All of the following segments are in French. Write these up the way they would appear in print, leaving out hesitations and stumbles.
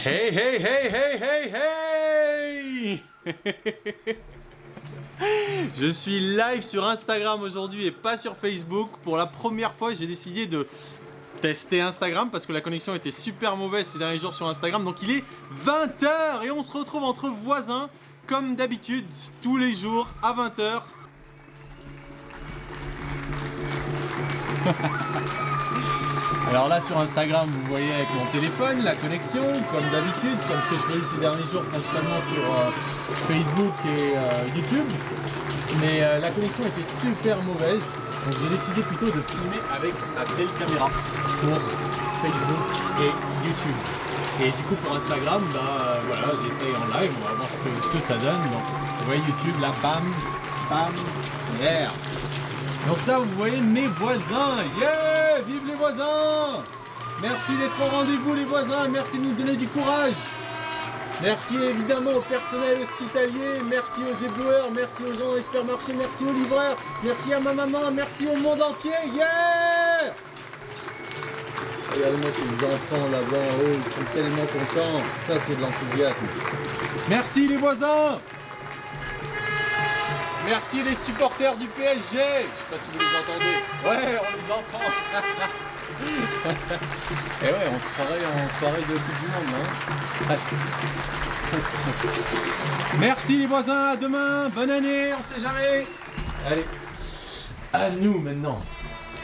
Hey, hey, hey, hey, hey, hey. Je suis live sur Instagram aujourd'hui et pas sur Facebook. Pour la première fois, j'ai décidé de tester Instagram parce que la connexion était super mauvaise ces derniers jours sur Instagram. Donc il est 20h et on se retrouve entre voisins comme d'habitude tous les jours à 20h. Alors là sur Instagram vous voyez avec mon téléphone la connexion comme d'habitude, comme ce que je faisais ces derniers jours principalement sur Facebook et YouTube. Mais la connexion était super mauvaise, donc j'ai décidé plutôt de filmer avec ma belle caméra pour Facebook et YouTube. Et du coup pour Instagram, voilà, j'essaye en live, on va voir ce que ça donne. Donc vous voyez YouTube là, bam, bam, yeah. Donc ça, vous voyez mes voisins, yeah, vive les voisins. Merci d'être au rendez-vous les voisins, merci de nous donner du courage. Merci évidemment au personnel hospitalier, merci aux éboueurs, merci aux gens des supermarchés, merci aux livreurs, merci à ma maman, merci au monde entier, yeah. Regardez-moi ces enfants là-bas en haut, ils sont tellement contents, ça c'est de l'enthousiasme. Merci les voisins. Merci les supporters du PSG. Je sais pas si vous les entendez. Ouais, on les entend. Et ouais, on se croirait en soirée de Coupe du Monde, non? Merci les voisins, à demain, bonne année, on sait jamais. Allez, à nous maintenant.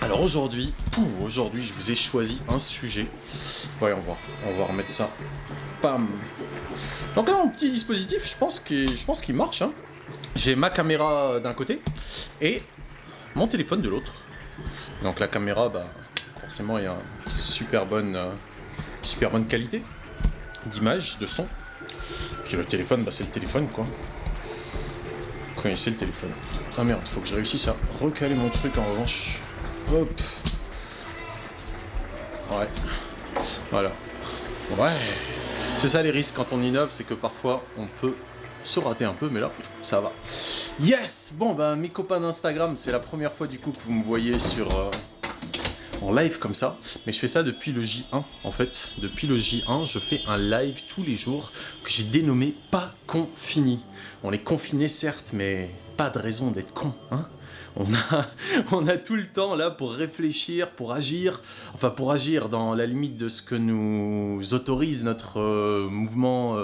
Alors aujourd'hui, je vous ai choisi un sujet. Voyons voir, on va remettre ça. Pam. Donc là, un petit dispositif, je pense qu'il marche, hein. J'ai ma caméra d'un côté et mon téléphone de l'autre. Donc la caméra, forcément, il y a une super bonne qualité d'image, de son. Puis le téléphone, c'est le téléphone, quoi. Vous connaissez le téléphone. Ah merde, faut que je réussisse à recaler mon truc en revanche. Hop. Ouais. Voilà. Ouais. C'est ça les risques quand on innove, c'est que parfois on peut se rater un peu, mais là, ça va. Yes! Bon, mes copains d'Instagram, c'est la première fois du coup que vous me voyez en live comme ça. Mais je fais ça depuis le J1, en fait. Depuis le J1, je fais un live tous les jours que j'ai dénommé « Pas confiné ». On est confiné, certes, mais pas de raison d'être con, hein? On a tout le temps là pour réfléchir, pour agir dans la limite de ce que nous autorise notre mouvement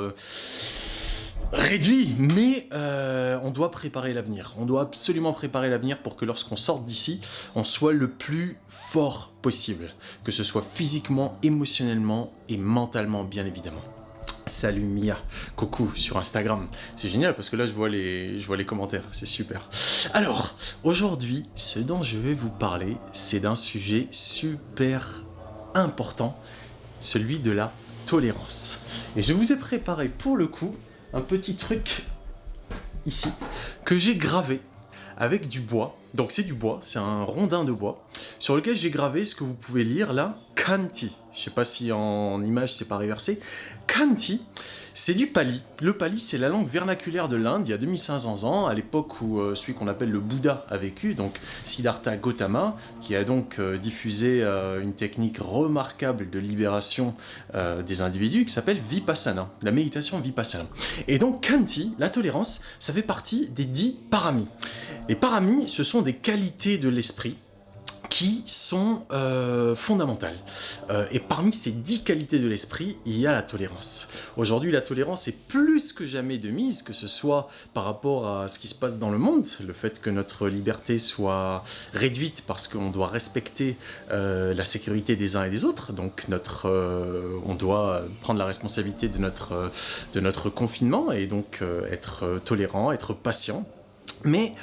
réduit, mais on doit préparer l'avenir. On doit absolument préparer l'avenir pour que lorsqu'on sorte d'ici, on soit le plus fort possible. Que ce soit physiquement, émotionnellement et mentalement, bien évidemment. Salut Mia, coucou sur Instagram. C'est génial parce que là je vois les commentaires, c'est super. Alors, aujourd'hui, ce dont je vais vous parler, c'est d'un sujet super important, celui de la tolérance. Et je vous ai préparé pour le coup un petit truc ici que j'ai gravé avec du bois. Donc c'est du bois, c'est un rondin de bois sur lequel j'ai gravé ce que vous pouvez lire là, Khanty. Je sais pas si en image c'est pas réversé. Khanty, c'est du pali. Le pali, c'est la langue vernaculaire de l'Inde il y a 2500 ans, à l'époque où celui qu'on appelle le Bouddha a vécu, donc Siddhartha Gautama, qui a donc diffusé une technique remarquable de libération des individus qui s'appelle Vipassana, la méditation Vipassana. Et donc Khanty, la tolérance, ça fait partie des 10 paramis. Les paramis, ce sont des qualités de l'esprit qui sont fondamentales. Et parmi ces 10 qualités de l'esprit, il y a la tolérance. Aujourd'hui, la tolérance est plus que jamais de mise, que ce soit par rapport à ce qui se passe dans le monde, le fait que notre liberté soit réduite parce qu'on doit respecter la sécurité des uns et des autres, donc on doit prendre la responsabilité de notre confinement et donc être tolérant, être patient. Mais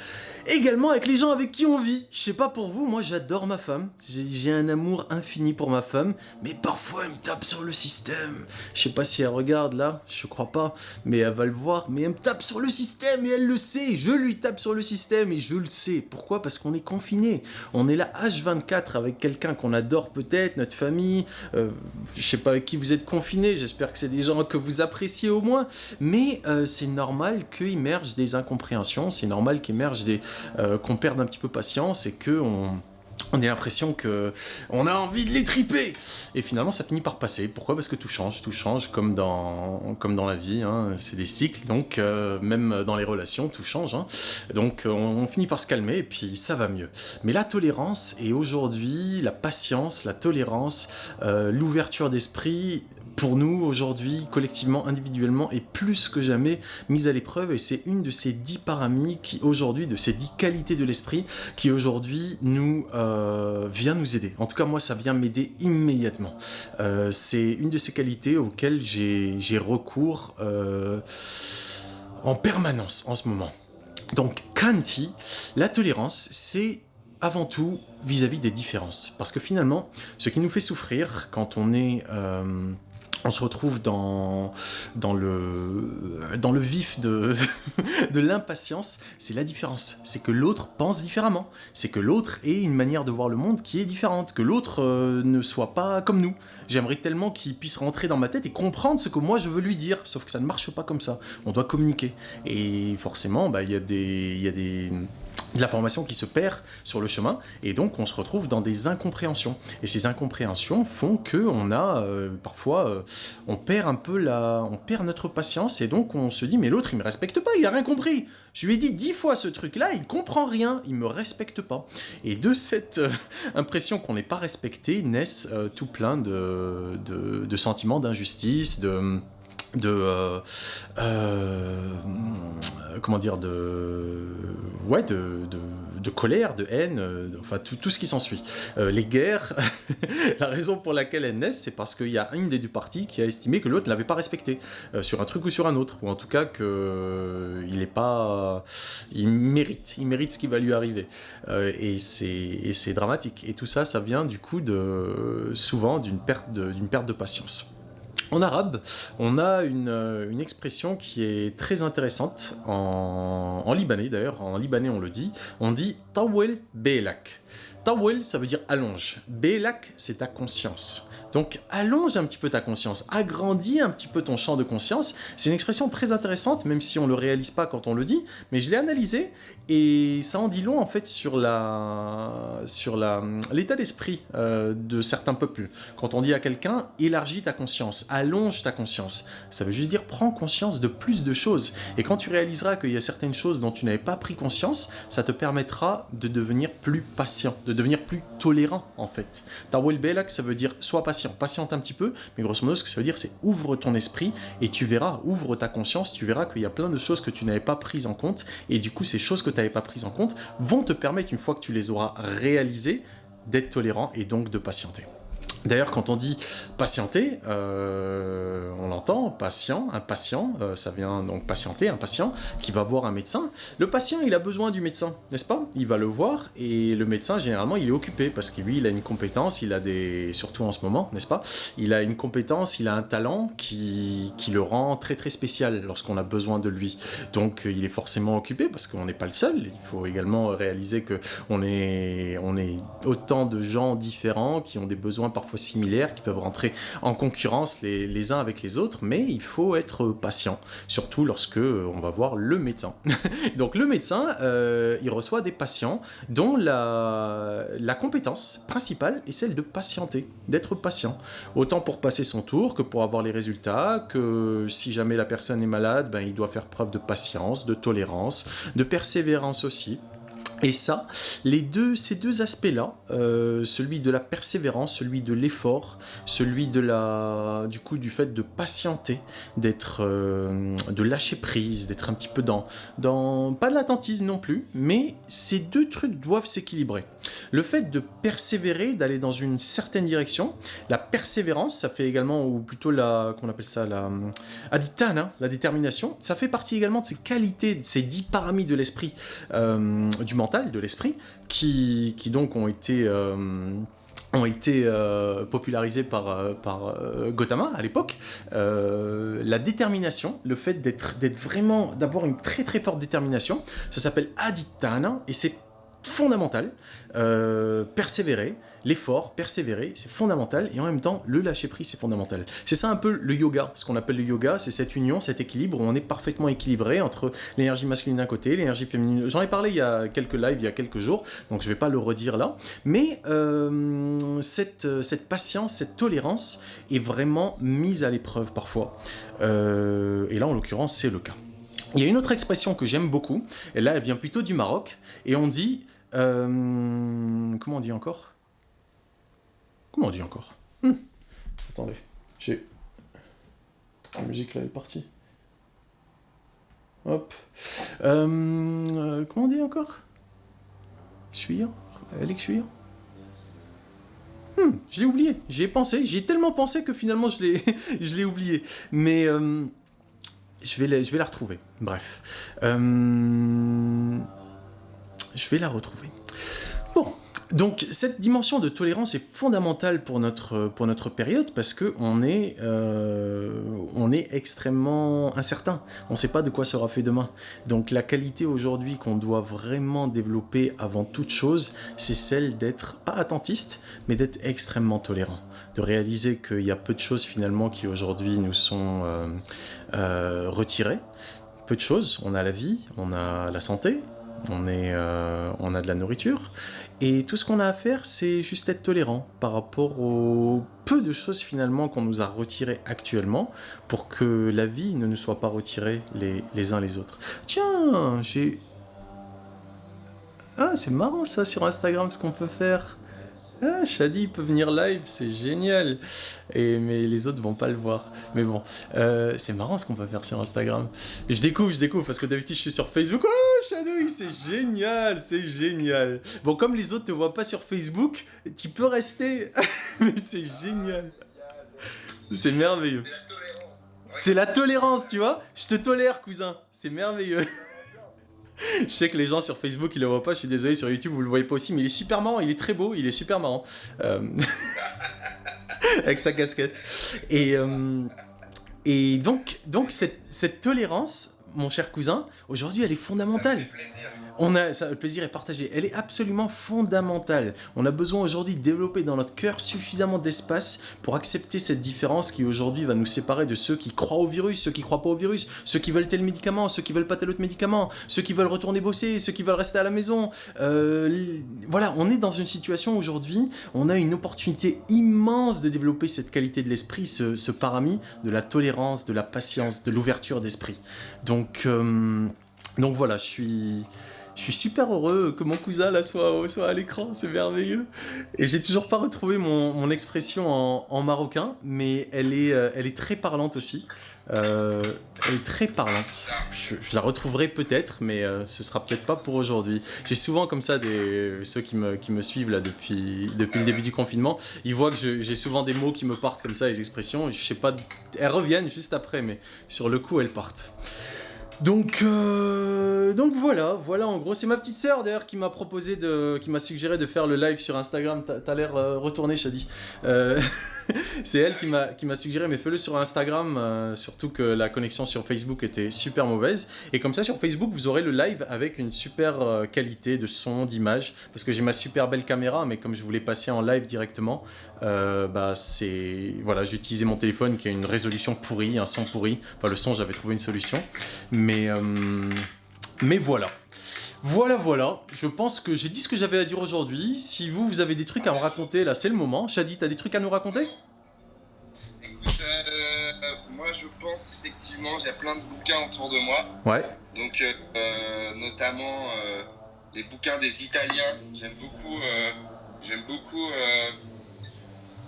également avec les gens avec qui on vit. Je sais pas pour vous, moi j'adore ma femme. J'ai un amour infini pour ma femme. Mais parfois elle me tape sur le système. Je sais pas si elle regarde là, je crois pas. Mais elle va le voir. Mais elle me tape sur le système et elle le sait. Je lui tape sur le système et je le sais. Pourquoi? Parce qu'on est confiné. On est là H24 avec quelqu'un qu'on adore peut-être, notre famille. Je sais pas avec qui vous êtes confiné. J'espère que c'est des gens que vous appréciez au moins. Mais c'est normal qu'émergent des incompréhensions. C'est normal qu'émergent qu'on perde un petit peu patience et qu'on On a l'impression que on a envie de les triper. Et finalement, ça finit par passer. Pourquoi? Parce que tout change comme dans la vie. Hein. C'est des cycles, donc même dans les relations, tout change. Hein. Donc on finit par se calmer et puis ça va mieux. Mais la tolérance et aujourd'hui, la patience, la tolérance, l'ouverture d'esprit, pour nous, aujourd'hui, collectivement, individuellement, est plus que jamais mise à l'épreuve et c'est une de ces 10 paramis qui, aujourd'hui, de ces 10 qualités de l'esprit qui, aujourd'hui, vient nous aider. En tout cas, moi, ça vient m'aider immédiatement. C'est une de ces qualités auxquelles j'ai recours en permanence en ce moment. Donc, Khanti, la tolérance, c'est avant tout vis-à-vis des différences. Parce que finalement, ce qui nous fait souffrir quand on se retrouve dans le vif de l'impatience, c'est la différence. C'est que l'autre pense différemment. C'est que l'autre ait une manière de voir le monde qui est différente. Que l'autre ne soit pas comme nous. J'aimerais tellement qu'il puisse rentrer dans ma tête et comprendre ce que moi je veux lui dire. Sauf que ça ne marche pas comme ça. On doit communiquer. Et forcément, il y a de l'information qui se perd sur le chemin et donc on se retrouve dans des incompréhensions et ces incompréhensions font que on a parfois on perd notre patience et donc on se dit mais l'autre il me respecte pas, il a rien compris, je lui ai dit 10 fois ce truc là, il comprend rien, il me respecte pas. Et de cette impression qu'on n'est pas respecté naissent tout plein de sentiments d'injustice, comment dire, de colère, de haine, enfin tout ce qui s'ensuit. Les guerres, la raison pour laquelle elles naissent, c'est parce qu'il y a une des deux parties qui a estimé que l'autre ne l'avait pas respecté sur un truc ou sur un autre, ou en tout cas il mérite ce qui va lui arriver. Et c'est dramatique. Et tout ça, ça vient du coup souvent d'une perte de patience. En arabe, on a une expression qui est très intéressante, en libanais d'ailleurs, en libanais on dit « tawel belak ». Tawel, ça veut dire allonge. Belak, c'est ta conscience. Donc allonge un petit peu ta conscience, agrandis un petit peu ton champ de conscience. C'est une expression très intéressante, même si on ne le réalise pas quand on le dit, mais je l'ai analysée et ça en dit long en fait sur l'état d'esprit de certains peuples. Quand on dit à quelqu'un élargis ta conscience, allonge ta conscience, ça veut juste dire prends conscience de plus de choses. Et quand tu réaliseras qu'il y a certaines choses dont tu n'avais pas pris conscience, ça te permettra de devenir plus patient, de devenir plus tolérant en fait. Tawel belak, ça veut dire sois patient. Patiente un petit peu, mais grosso modo ce que ça veut dire c'est ouvre ton esprit et tu verras, ouvre ta conscience, tu verras qu'il y a plein de choses que tu n'avais pas prises en compte et du coup ces choses que tu n'avais pas prises en compte vont te permettre une fois que tu les auras réalisées d'être tolérant et donc de patienter. D'ailleurs, quand on dit patienter, on l'entend, impatient, ça vient donc patienter, un patient qui va voir un médecin. Le patient, il a besoin du médecin, n'est-ce pas? Il va le voir et le médecin, généralement, il est occupé parce que lui, il a une compétence, surtout en ce moment, n'est-ce pas? Il a une compétence, il a un talent qui le rend très très spécial lorsqu'on a besoin de lui. Donc, il est forcément occupé parce qu'on n'est pas le seul. Il faut également réaliser qu'on est autant de gens différents qui ont des besoins parfois similaires, qui peuvent rentrer en concurrence les uns avec les autres, mais il faut être patient, surtout lorsque on va voir le médecin. Donc le médecin, il reçoit des patients dont la compétence principale est celle de patienter, d'être patient, autant pour passer son tour que pour avoir les résultats, que si jamais la personne est malade, il doit faire preuve de patience, de tolérance, de persévérance aussi. Et ça, ces deux aspects-là, celui de la persévérance, celui de l'effort, celui du fait de patienter, de lâcher prise, d'être un petit peu dans pas de l'attentisme non plus, mais ces deux trucs doivent s'équilibrer. Le fait de persévérer, d'aller dans une certaine direction, la persévérance, ça fait également, ou plutôt qu'on appelle ça la adhitthana, la détermination, ça fait partie également de ces qualités, de ces 10 paramis de l'esprit, du mental, de l'esprit, qui donc ont été popularisés par Gautama à l'époque. La détermination, le fait d'avoir une très très forte détermination, ça s'appelle adhitthana et c'est fondamental. Persévérer, l'effort, persévérer, c'est fondamental. Et en même temps, le lâcher-prise, c'est fondamental. C'est ça un peu le yoga. Ce qu'on appelle le yoga, c'est cette union, cet équilibre où on est parfaitement équilibré entre l'énergie masculine d'un côté, l'énergie féminine. J'en ai parlé il y a quelques lives, il y a quelques jours, donc je ne vais pas le redire là. Mais cette patience, cette tolérance est vraiment mise à l'épreuve parfois. Et là, en l'occurrence, c'est le cas. Il y a une autre expression que j'aime beaucoup, et là, elle vient plutôt du Maroc, et on dit... comment on dit encore? Attendez, la musique là est partie. Hop. Comment on dit encore? Cuire? Cuire? Je l'ai oublié, j'y ai pensé, j'y ai tellement pensé que finalement je l'ai oublié. Mais je vais la retrouver. Bref. Je vais la retrouver. Bon, donc cette dimension de tolérance est fondamentale pour notre période parce qu'on est extrêmement incertain. On ne sait pas de quoi sera fait demain. Donc la qualité aujourd'hui qu'on doit vraiment développer avant toute chose, c'est celle d'être pas attentiste, mais d'être extrêmement tolérant. De réaliser qu'il y a peu de choses finalement qui aujourd'hui nous sont retirées. Peu de choses. On a la vie, on a la santé. On a de la nourriture et tout ce qu'on a à faire c'est juste être tolérant par rapport aux peu de choses finalement qu'on nous a retirées actuellement pour que la vie ne nous soit pas retirée les uns les autres. Tiens, c'est marrant ça sur Instagram ce qu'on peut faire. Ah, Shadi peut venir live, c'est génial. Mais les autres vont pas le voir. Mais bon, c'est marrant ce qu'on peut faire sur Instagram. Et je découvre, parce que d'habitude je suis sur Facebook. Oh, Shadouille, c'est génial. Bon, comme les autres te voient pas sur Facebook, tu peux rester. Mais c'est génial. C'est merveilleux. C'est la tolérance, tu vois. Je te tolère, cousin. C'est merveilleux. Je sais que les gens sur Facebook ils le voient pas, je suis désolé, sur YouTube vous le voyez pas aussi, mais il est super marrant, il est très beau, il est super marrant. Avec sa casquette. Et donc cette tolérance, mon cher cousin, aujourd'hui elle est fondamentale. Le plaisir est partagé. Elle est absolument fondamentale. On a besoin aujourd'hui de développer dans notre cœur suffisamment d'espace pour accepter cette différence qui aujourd'hui va nous séparer de ceux qui croient au virus, ceux qui croient pas au virus, ceux qui veulent tel médicament, ceux qui veulent pas tel autre médicament, ceux qui veulent retourner bosser, ceux qui veulent rester à la maison. Voilà, on est dans une situation aujourd'hui, on a une opportunité immense de développer cette qualité de l'esprit, ce parami de la tolérance, de la patience, de l'ouverture d'esprit. Donc voilà, je suis super heureux que mon cousin là soit à l'écran, c'est merveilleux. Et j'ai toujours pas retrouvé mon expression en marocain, mais elle est très parlante aussi. Elle est très parlante. Je la retrouverai peut-être, mais ce sera peut-être pas pour aujourd'hui. J'ai souvent comme ça ceux qui me suivent là depuis le début du confinement, ils voient que j'ai souvent des mots qui me partent comme ça, les expressions. Je sais pas, elles reviennent juste après, mais sur le coup elles partent. Donc voilà en gros, c'est ma petite sœur d'ailleurs qui m'a suggéré de faire le live sur Instagram. T'as l'air retourné, Shadi. C'est elle qui m'a suggéré, mais fais-le sur Instagram, surtout que la connexion sur Facebook était super mauvaise. Et comme ça, sur Facebook, vous aurez le live avec une super qualité de son, d'image, parce que j'ai ma super belle caméra, mais comme je voulais passer en live directement, voilà, j'ai utilisé mon téléphone qui a une résolution pourrie, un son pourri. Enfin, le son, j'avais trouvé une solution, mais voilà. Voilà, je pense que j'ai dit ce que j'avais à dire aujourd'hui. Si vous avez des trucs à me raconter, là c'est le moment. Shadi, t'as des trucs à nous raconter? Écoute, moi je pense effectivement, j'ai plein de bouquins autour de moi. Ouais. Donc notamment les bouquins des Italiens. J'aime beaucoup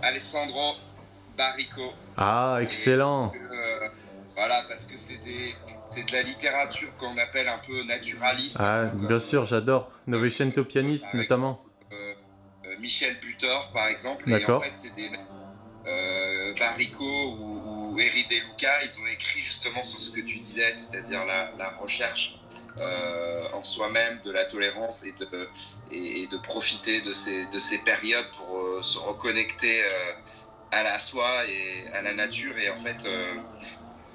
Alessandro Barrico. Ah, excellent. Voilà, parce que c'est de la littérature qu'on appelle un peu naturaliste. Ah, bien sûr, j'adore. Novecento pianiste, notamment. Michel Butor, par exemple. D'accord. Et en fait, c'est des Barrico ou Eri De Luca, ils ont écrit justement sur ce que tu disais, c'est-à-dire la recherche en soi-même, de la tolérance et de profiter de ces périodes pour se reconnecter à la soi et à la nature. Et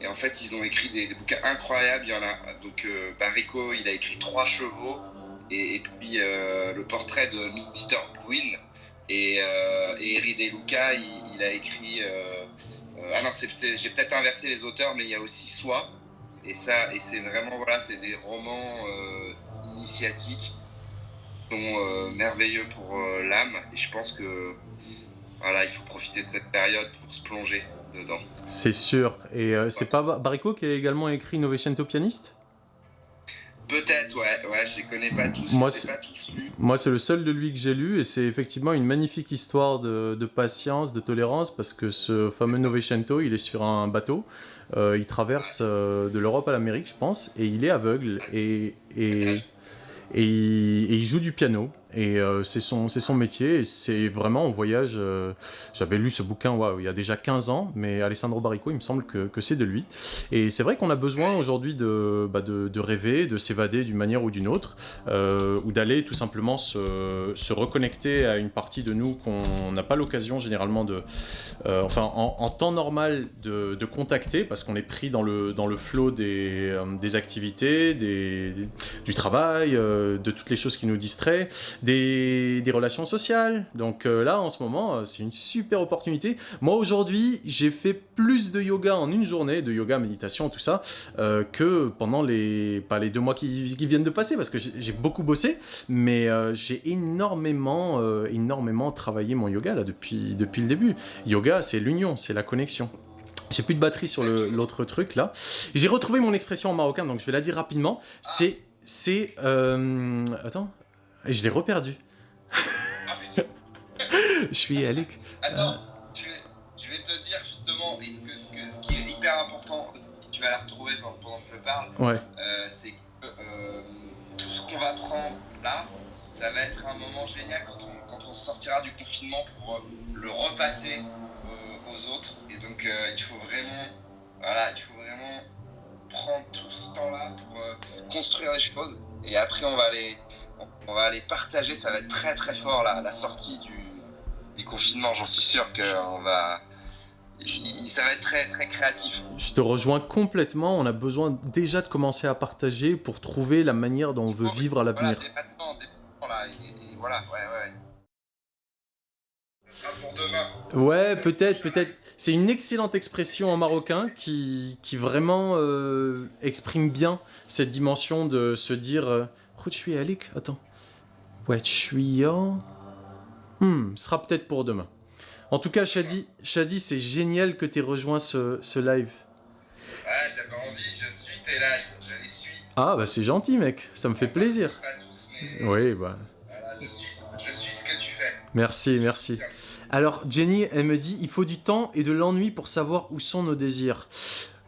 en fait, ils ont écrit des bouquins incroyables. Il y en a donc Barrico, il a écrit 3 chevaux. et puis le portrait de Mr. Green. Et Eri De Luca, il a écrit. Ah non, j'ai peut-être inversé les auteurs, mais il y a aussi Soi. Et c'est vraiment, voilà, c'est des romans initiatiques qui sont merveilleux pour l'âme. Et je pense que voilà, il faut profiter de cette période pour se plonger dedans. C'est sûr. Et c'est pas Baricco qui a également écrit Novecento Pianiste? Peut-être, ouais, je les connais pas tous. Moi, je les ai pas tous lus. Moi, c'est le seul de lui que j'ai lu, et c'est effectivement une magnifique histoire de patience, de tolérance, parce que ce fameux Novecento, il est sur un bateau, il traverse de l'Europe à l'Amérique, je pense, et il est aveugle, et il joue du piano, et c'est son métier, et c'est vraiment en voyage. J'avais lu ce bouquin il y a déjà 15 ans, mais Alessandro Baricco, il me semble que c'est de lui. Et c'est vrai qu'on a besoin aujourd'hui de rêver, de s'évader d'une manière ou d'une autre, ou d'aller tout simplement se reconnecter à une partie de nous qu'on n'a pas l'occasion généralement en temps normal de contacter, parce qu'on est pris dans le flot des activités, du travail, de toutes les choses qui nous distraient, des relations sociales. Donc là, en ce moment, c'est une super opportunité. Moi, aujourd'hui, j'ai fait plus de yoga en une journée, de yoga, méditation, tout ça, que pendant pas les 2 mois qui viennent de passer, parce que j'ai beaucoup bossé, mais j'ai énormément travaillé mon yoga là, depuis le début. Yoga, c'est l'union, c'est la connexion. J'ai plus de batterie sur l'autre truc là. J'ai retrouvé mon expression en marocain, donc je vais la dire rapidement. Attends, et je l'ai reperdu. Je suis Alec. Attends, je vais te dire justement, ce qui est hyper important, tu vas la retrouver pendant que je parle, Ouais. c'est que tout ce qu'on va prendre là, ça va être un moment génial quand on sortira du confinement pour le repasser aux autres. Et donc il faut vraiment prendre tout ce temps-là pour construire les choses. Et après on va aller partager. Ça va être très très fort la sortie du confinement. J'en suis sûr que ça va être très très créatif. Je te rejoins complètement. On a besoin déjà de commencer à partager pour trouver la manière dont on veut vivre à l'avenir. Voilà, dès maintenant là, et voilà, ouais. Ça sera pour demain. Ouais, peut-être. C'est une excellente expression en marocain qui vraiment exprime bien cette dimension de se dire je suis Alik, attends. Ouais, je suis sera peut-être pour demain. En tout cas, Shadi, c'est génial que tu aies rejoint ce live. Ouais, j'avais envie, je suis tes lives, je les suis. Ah, bah c'est gentil, mec, ça me fait plaisir. Pas tous, mais Oui, bah. Voilà, je suis ce que tu fais. Merci. Alors, Jenny, elle me dit, il faut du temps et de l'ennui pour savoir où sont nos désirs.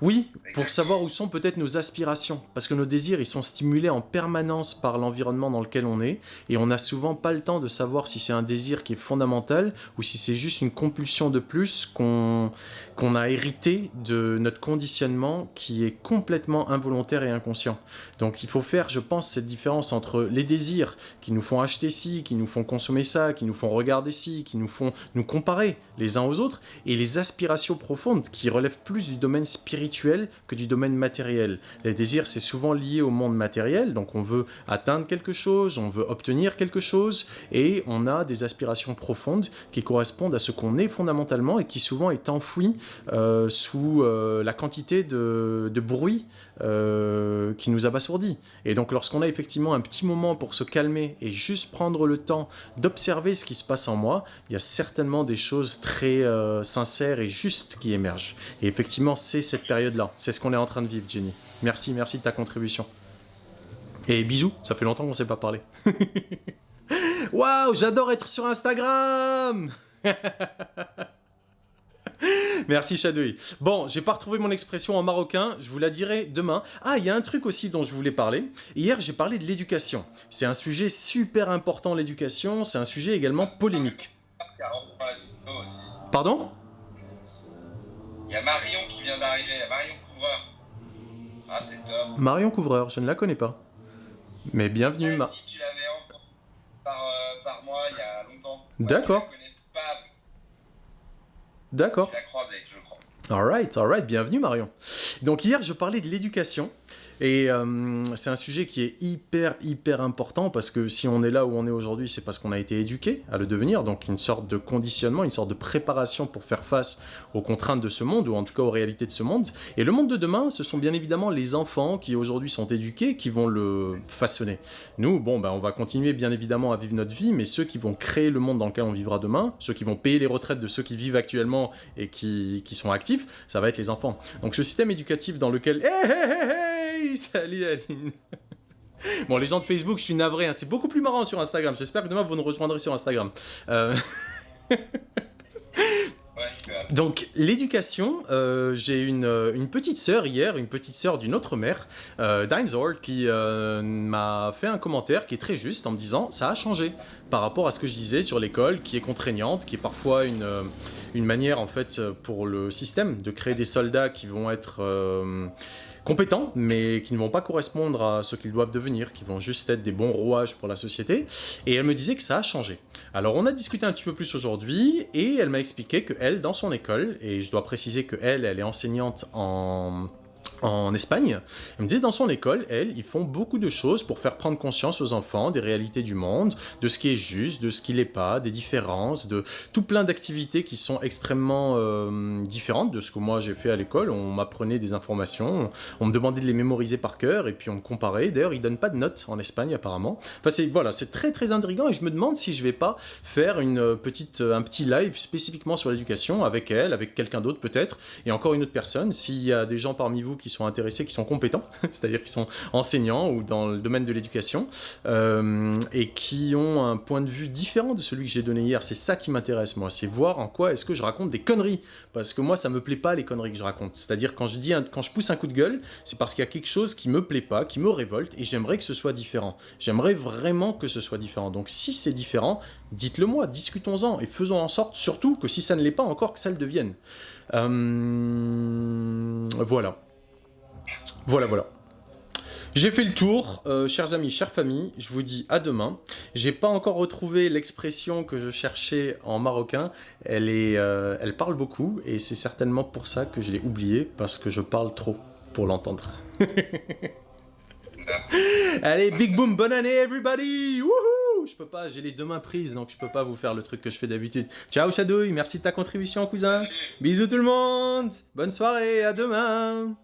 Oui, pour savoir où sont peut-être nos aspirations, parce que nos désirs, ils sont stimulés en permanence par l'environnement dans lequel on est, et on n'a souvent pas le temps de savoir si c'est un désir qui est fondamental, ou si c'est juste une compulsion de plus qu'on a hérité de notre conditionnement qui est complètement involontaire et inconscient. Donc il faut faire, je pense, cette différence entre les désirs qui nous font acheter ci, qui nous font consommer ça, qui nous font regarder ci, qui nous font nous comparer les uns aux autres, et les aspirations profondes qui relèvent plus du domaine spirituel que du domaine matériel. Les désirs, c'est souvent lié au monde matériel, donc on veut atteindre quelque chose, on veut obtenir quelque chose, et on a des aspirations profondes qui correspondent à ce qu'on est fondamentalement et qui souvent est enfoui sous la quantité de bruit qui nous abasourdit. Et donc lorsqu'on a effectivement un petit moment pour se calmer et juste prendre le temps d'observer ce qui se passe en moi, il y a certainement des choses très sincères et justes qui émergent. Et effectivement, c'est cette période-là. C'est ce qu'on est en train de vivre, Jenny. Merci de ta contribution. Et bisous, ça fait longtemps qu'on ne s'est pas parlé. Waouh, j'adore être sur Instagram. Merci Shadouille. Bon, j'ai pas retrouvé mon expression en marocain, je vous la dirai demain. Ah, il y a un truc aussi dont je voulais parler. Hier, j'ai parlé de l'éducation. C'est un sujet super important, l'éducation. C'est un sujet également polémique. Pardon ? Il y a Marion qui vient d'arriver, Marion Couvreur. Ah, c'est top. Marion Couvreur, je ne la connais pas. Mais bienvenue, Tu l'avais envoyé par moi il y a longtemps. D'accord. Je la connais pas. D'accord. Tu l'as croisée, je crois. All right, bienvenue Marion. Donc hier, je parlais de l'éducation et c'est un sujet qui est hyper important parce que si on est là où on est aujourd'hui, c'est parce qu'on a été éduqué à le devenir, donc une sorte de conditionnement, une sorte de préparation pour faire face aux contraintes de ce monde ou en tout cas aux réalités de ce monde. Et le monde de demain, ce sont bien évidemment les enfants qui aujourd'hui sont éduqués qui vont le façonner. Nous, bon, ben, on va continuer bien évidemment à vivre notre vie, mais ceux qui vont créer le monde dans lequel on vivra demain, ceux qui vont payer les retraites de ceux qui vivent actuellement et qui sont actifs, ça va être les enfants. Donc ce système éducatif dans lequel... Hey, salut Aline. Bon, les gens de Facebook, je suis navré, hein, c'est beaucoup plus marrant sur Instagram. J'espère que demain vous nous rejoindrez sur Instagram. Donc, l'éducation, j'ai une petite sœur hier, une petite sœur d'une autre mère, Dinosaur, qui m'a fait un commentaire qui est très juste en me disant ça a changé par rapport à ce que je disais sur l'école, qui est contraignante, qui est parfois une manière en fait pour le système de créer des soldats qui vont être compétents, mais qui ne vont pas correspondre à ce qu'ils doivent devenir, qui vont juste être des bons rouages pour la société. Et elle me disait que ça a changé. Alors on a discuté un petit peu plus aujourd'hui, et elle m'a expliqué qu'elle, dans son école, et je dois préciser qu'elle est enseignante en Espagne, elle me disait dans son école, ils font beaucoup de choses pour faire prendre conscience aux enfants des réalités du monde, de ce qui est juste, de ce qui l'est pas, des différences, de tout plein d'activités qui sont extrêmement différentes de ce que moi j'ai fait à l'école. On m'apprenait des informations, on me demandait de les mémoriser par cœur et puis on me comparait. D'ailleurs, ils donnent pas de notes en Espagne apparemment. Enfin, c'est très intriguant et je me demande si je vais pas faire un petit live spécifiquement sur l'éducation avec elle, avec quelqu'un d'autre peut-être, et encore une autre personne. S'il y a des gens parmi vous qui sont intéressés, qui sont compétents, c'est-à-dire qui sont enseignants ou dans le domaine de l'éducation, et qui ont un point de vue différent de celui que j'ai donné hier. C'est ça qui m'intéresse, moi, c'est voir en quoi est-ce que je raconte des conneries, parce que moi, ça me plaît pas les conneries que je raconte. C'est-à-dire quand je pousse un coup de gueule, c'est parce qu'il y a quelque chose qui me plaît pas, qui me révolte, et j'aimerais que ce soit différent. J'aimerais vraiment que ce soit différent. Donc si c'est différent, dites-le moi, discutons-en, et faisons en sorte, surtout, que si ça ne l'est pas encore, que ça le devienne. Voilà. J'ai fait le tour, chers amis, chères familles, je vous dis à demain. J'ai pas encore retrouvé l'expression que je cherchais en marocain, elle parle beaucoup et c'est certainement pour ça que je l'ai oubliée, parce que je parle trop pour l'entendre. Allez, big boom, bonne année everybody! Wouhou! Je peux pas, j'ai les deux mains prises, donc je peux pas vous faire le truc que je fais d'habitude. Ciao Shadouille, merci de ta contribution cousin. Bisous tout le monde, bonne soirée, à demain.